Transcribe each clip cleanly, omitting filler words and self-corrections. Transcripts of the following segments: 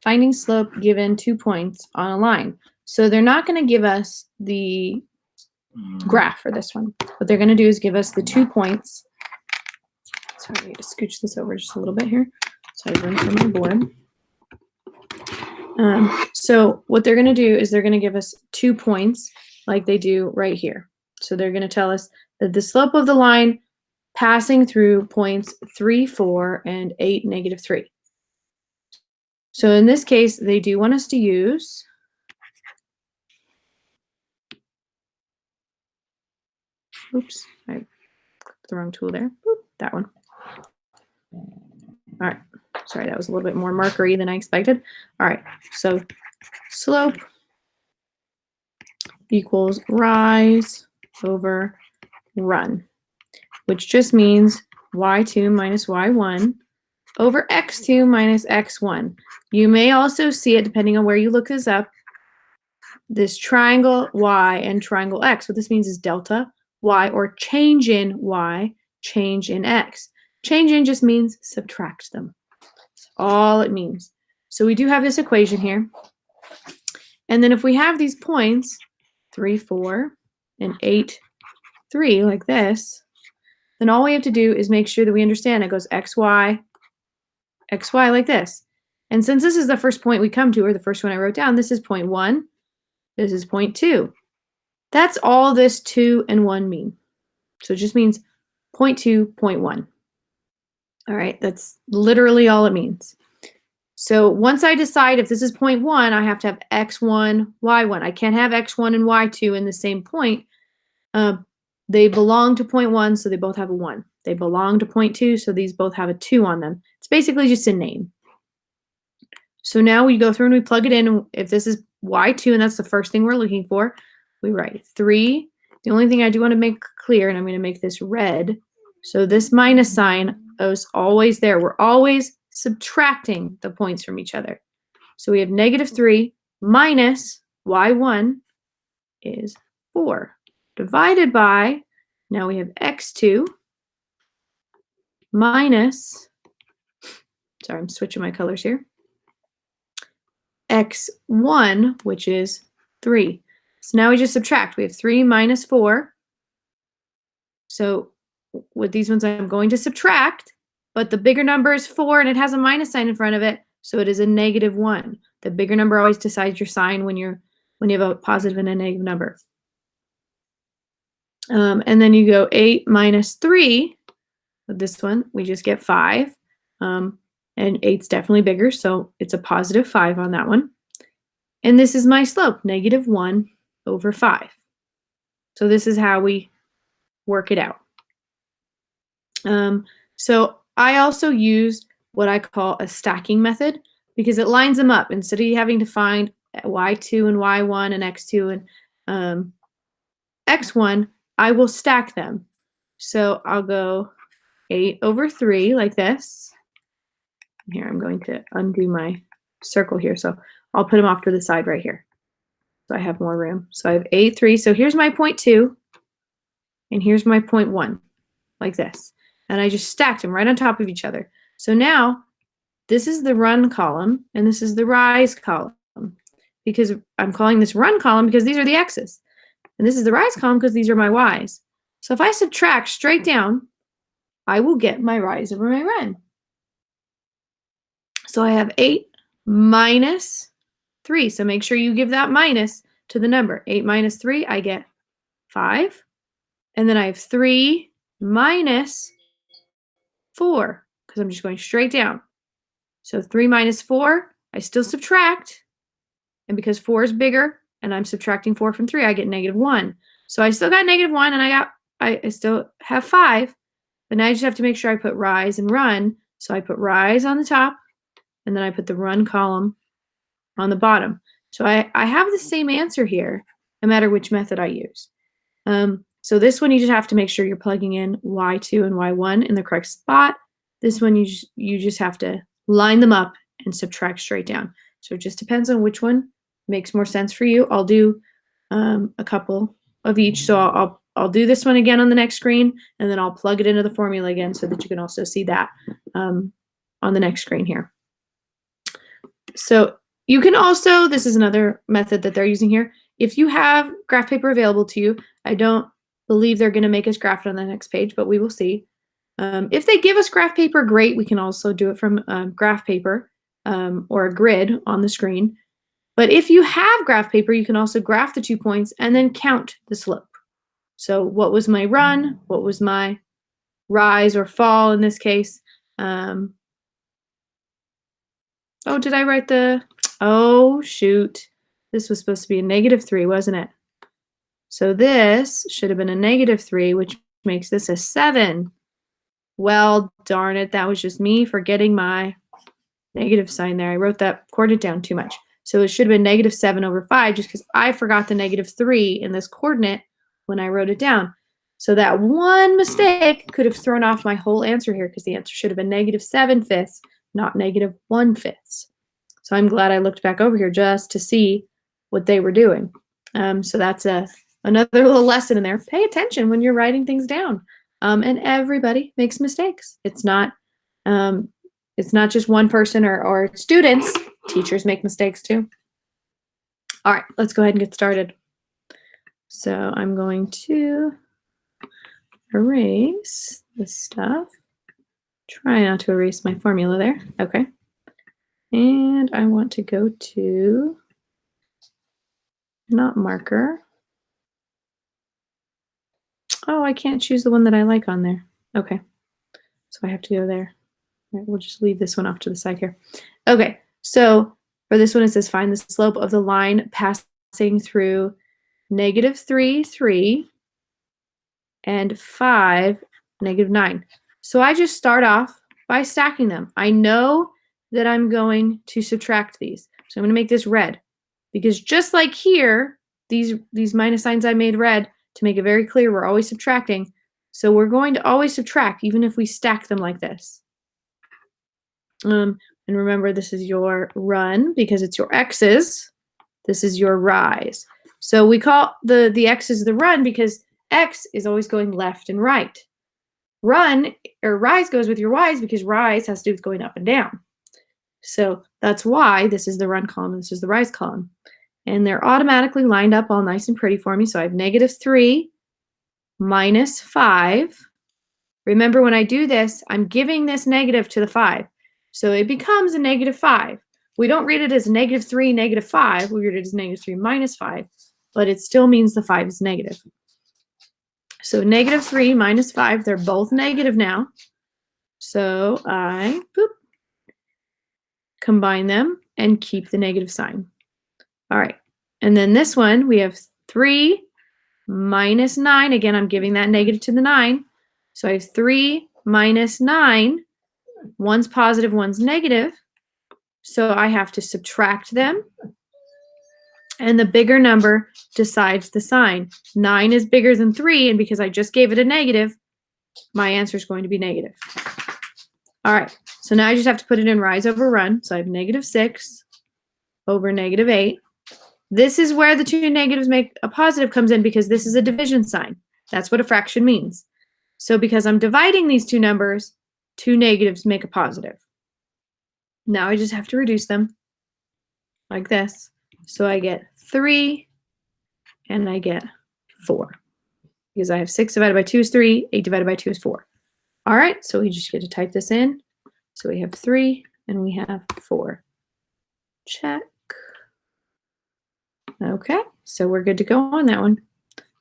finding slope given 2 points on a line. So they're not going to give us the graph for this one. What they're going to do is give us the 2 points. Sorry, I need to scooch this over just a little bit here so I run through my board. So what they're going to do is they're going to give us 2 points like they do right here. So they're going to tell us that the slope of the line passing through points 3, 4, and 8, -3. So in this case, they do want us to use oops, I clicked the wrong tool there. Boop, that one. All right. Sorry, that was a little bit more markery than I expected. All right. So slope equals rise over run, which just means y2 minus y1 over x2 minus x1. You may also see it, depending on where you look this up, this triangle y and triangle x. What this means is delta y, or change in y, change in x. Change in just means subtract them. That's all it means. So we do have this equation here. And then if we have these points, 3, 4, and 8, 3, like this, then all we have to do is make sure that we understand it goes x, y, like this. And since this is the first point we come to, or the first one I wrote down, this is point 1, this is point 2. That's all this 2 and 1 mean. So it just means point 2, point 1. All right, that's literally all it means. So once I decide if this is point 1, I have to have x1, y1. I can't have x1 and y2 in the same point. They belong to point 1, so they both have a 1. They belong to point 2, so these both have a 2 on them. It's basically just a name. So now we go through and we plug it in. And if this is y2, and that's the first thing we're looking for, we write 3. The only thing I do want to make clear, and I'm going to make this red, so this minus sign is always there. We're always subtracting the points from each other. So we have -3 minus y1 is 4 divided by, now we have x2 minus, sorry, I'm switching my colors here, x1, which is 3. So now we just subtract. We have 3 minus 4. So with these ones, I'm going to subtract, but the bigger number is 4, and it has a minus sign in front of it, so it is a -1. The bigger number always decides your sign when you have a positive and a negative number. And then you go 8 minus 3. With this one, we just get 5. And 8's definitely bigger, so it's a +5 on that one. And this is my slope, -1 over 5. So this is how we work it out. So I also use what I call a stacking method, because it lines them up. Instead of having to find y2 and y1 and x2 and x1, I will stack them. So I'll go 8 over 3 like this. Here, I'm going to undo my circle here. So I'll put them off to the side right here, so I have more room. So I have 8, 3. So here's my point 2, and here's my point 1, like this. And I just stacked them right on top of each other. So now this is the run column, and this is the rise column, because I'm calling this run column because these are the x's. And this is the rise column because these are my y's. So if I subtract straight down, I will get my rise over my run. So I have 8 minus 3. So make sure you give that minus to the number. 8 minus 3, I get 5. And then I have 3 minus 4, because I'm just going straight down. So 3 minus 4, I still subtract. And because 4 is bigger, and I'm subtracting 4 from 3, I get -1. So I still got -1, and I still have 5. But now I just have to make sure I put rise and run. So I put rise on the top, and then I put the run column on the bottom. So I have the same answer here, no matter which method I use. So this one, you just have to make sure you're plugging in y2 and y1 in the correct spot. This one, you just have to line them up and subtract straight down. So it just depends on which one makes more sense for you. I'll do a couple of each. So I'll do this one again on the next screen, and then I'll plug it into the formula again so that you can also see that on the next screen here. So You can also, this is another method that they're using here. If you have graph paper available to you, I don't believe they're going to make us graph it on the next page, but we will see. If they give us graph paper, great. We can also do it from graph paper or a grid on the screen. But if you have graph paper, you can also graph the 2 points and then count the slope. So what was my run? What was my rise or fall in this case? Oh, did I write the, oh shoot. This was supposed to be a -3, wasn't it? So this should have been a -3, which makes this a 7. Well, darn it, that was just me forgetting my negative sign there. I wrote that coordinate down too much. So it should have been -7/5 just because I forgot the -3 in this coordinate when I wrote it down. So that one mistake could have thrown off my whole answer here because the answer should have been -7/5, not -1/5. So I'm glad I looked back over here just to see what they were doing. So that's another little lesson in there. Pay attention when you're writing things down. And everybody makes mistakes. It's not just one person or students. Teachers make mistakes too. All right, let's go ahead and get started. So I'm going to erase this stuff. Try not to erase my formula there. Okay. And I want to go to, not marker. Oh, I can't choose the one that I like on there. Okay. So I have to go there. All right, we'll just leave this one off to the side here. Okay, so for this one, it says find the slope of the line passing through -3, 3, and 5, -9. So I just start off by stacking them. I know that I'm going to subtract these. So I'm going to make this red because just like here, these minus signs I made red to make it very clear we're always subtracting. So we're going to always subtract even if we stack them like this. And remember, this is your run because it's your x's. This is your rise. So we call the x's the run because x is always going left and right. Run or rise goes with your y's because rise has to do with going up and down. So that's why this is the run column and this is the rise column. And they're automatically lined up all nice and pretty for me. So I have -3 minus 5. Remember, when I do this, I'm giving this negative to the 5. So it becomes a -5. We don't read it as -3, -5. We read it as -3 minus 5, but it still means the 5 is negative. So -3 minus 5, they're both negative now. So I combine them and keep the negative sign. All right. And then this one, we have 3 minus 9. Again, I'm giving that negative to the 9. So I have 3 minus 9. One's positive, one's negative. So I have to subtract them. And the bigger number decides the sign. 9 is bigger than 3, and because I just gave it a negative, my answer is going to be negative. All right, so now I just have to put it in rise over run. So I have -6 over -8. This is where the two negatives make a positive comes in because this is a division sign. That's what a fraction means. So because I'm dividing these two numbers, two negatives make a positive. Now I just have to reduce them like this. So I get 3 and I get 4 because I have 6 divided by 2 is 3, 8 divided by 2 is 4. All right, so we just get to type this in. So we have 3 and we have 4. Check. Okay, so we're good to go on that one.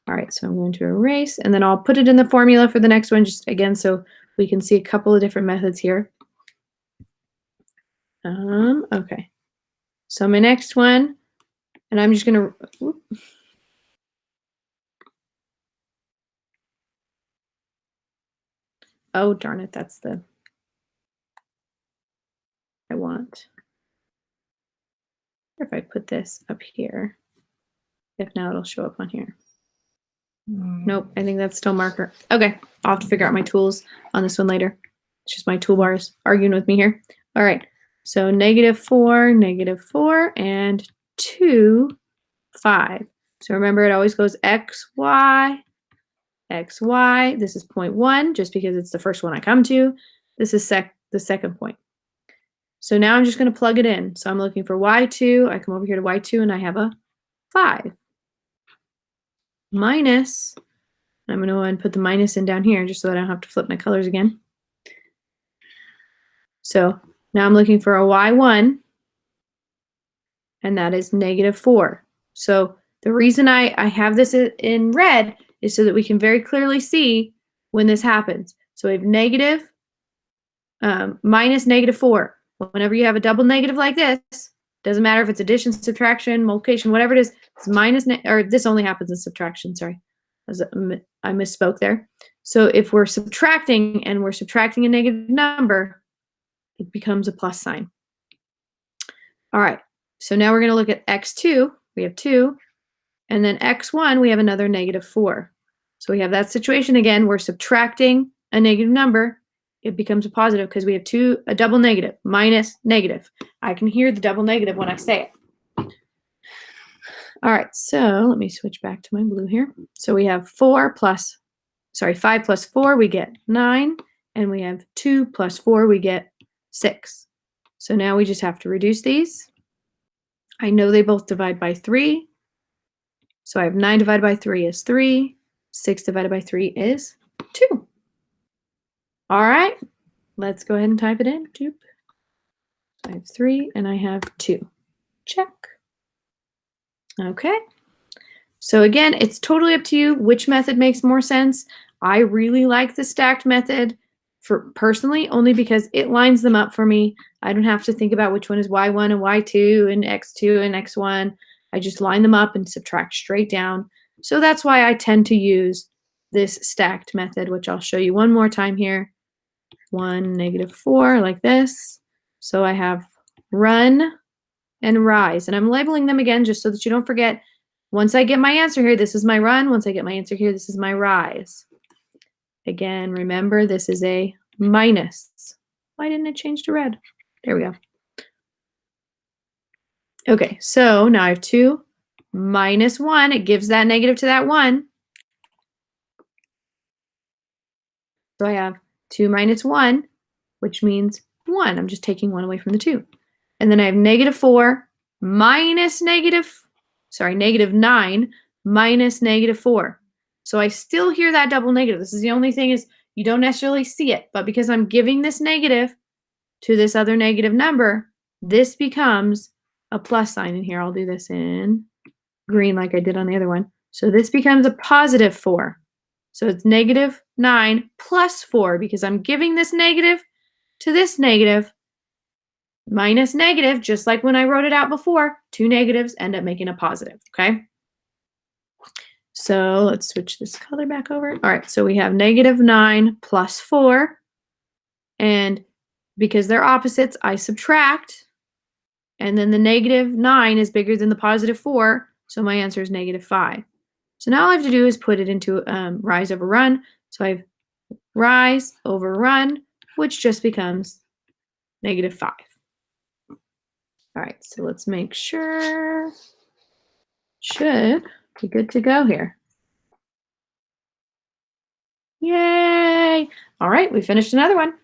All right, so I'm going to erase, and then I'll put it in the formula for the next one, just again, so we can see a couple of different methods here. Okay, so my next one, and I'm just gonna, oh, darn it, that's the, I want. If I put this up here, if now it'll show up on here. Nope, I think that's still marker. Okay, I'll have to figure out my tools on this one later. It's just my toolbars arguing with me here. All right, so -4, and 2, 5. So remember, it always goes x, y, x, y. This is point 1, just because it's the first one I come to. This is the second point. So now I'm just going to plug it in. So I'm looking for y2. I come over here to y2 and I have a 5. Minus, I'm going to go ahead and put the minus in down here just so that I don't have to flip my colors again. So now I'm looking for a y1, and that is -4. So the reason I have this in red is so that we can very clearly see when this happens. So we have negative minus -4. Whenever you have a double negative like this, doesn't matter if it's addition, subtraction, multiplication, whatever it is, it's minus, or this only happens in subtraction, sorry. I misspoke there. So if we're subtracting and we're subtracting a negative number, it becomes a plus sign. All right, so now we're going to look at x2. We have 2. And then x1, we have another -4. So we have that situation again. We're subtracting a negative number. It becomes a positive because we have a double negative, minus negative. I can hear the double negative when I say it. All right, so let me switch back to my blue here. So we have 5 plus 4, we get 9. And we have 2 plus 4, we get 6. So now we just have to reduce these. I know they both divide by 3. So I have 9 divided by 3 is 3. 6 divided by 3 is 2. All right, let's go ahead and type it in. I have 3 and I have 2. Check. Okay. So again, it's totally up to you which method makes more sense. I really like the stacked method personally, only because it lines them up for me. I don't have to think about which one is y1 and y2 and x2 and x1. I just line them up and subtract straight down. So that's why I tend to use this stacked method, which I'll show you one more time here. 1, -4, like this. So I have run and rise. And I'm labeling them again just so that you don't forget. Once I get my answer here, this is my run. Once I get my answer here, this is my rise. Again, remember, this is a minus. Why didn't it change to red? There we go. Okay, so now I have 2 minus 1. It gives that negative to that 1. So I have 2 minus 1, which means 1. I'm just taking 1 away from the 2. And then I have -4 minus -9 minus -4. So I still hear that double negative. This is the only thing is you don't necessarily see it. But because I'm giving this negative to this other negative number, this becomes a plus sign. And here I'll do this in green like I did on the other one. So this becomes a +4. So it's -9 plus 4 because I'm giving this negative to this negative. Minus negative, just like when I wrote it out before, 2 negatives end up making a positive, okay? So let's switch this color back over. All right, so we have -9 plus 4. And because they're opposites, I subtract. And then the -9 is bigger than the +4, so my answer is -5. So now all I have to do is put it into rise over run. So I have rise over run, which just becomes -5. All right, so let's make sure. Should be good to go here. Yay! All right, we finished another one.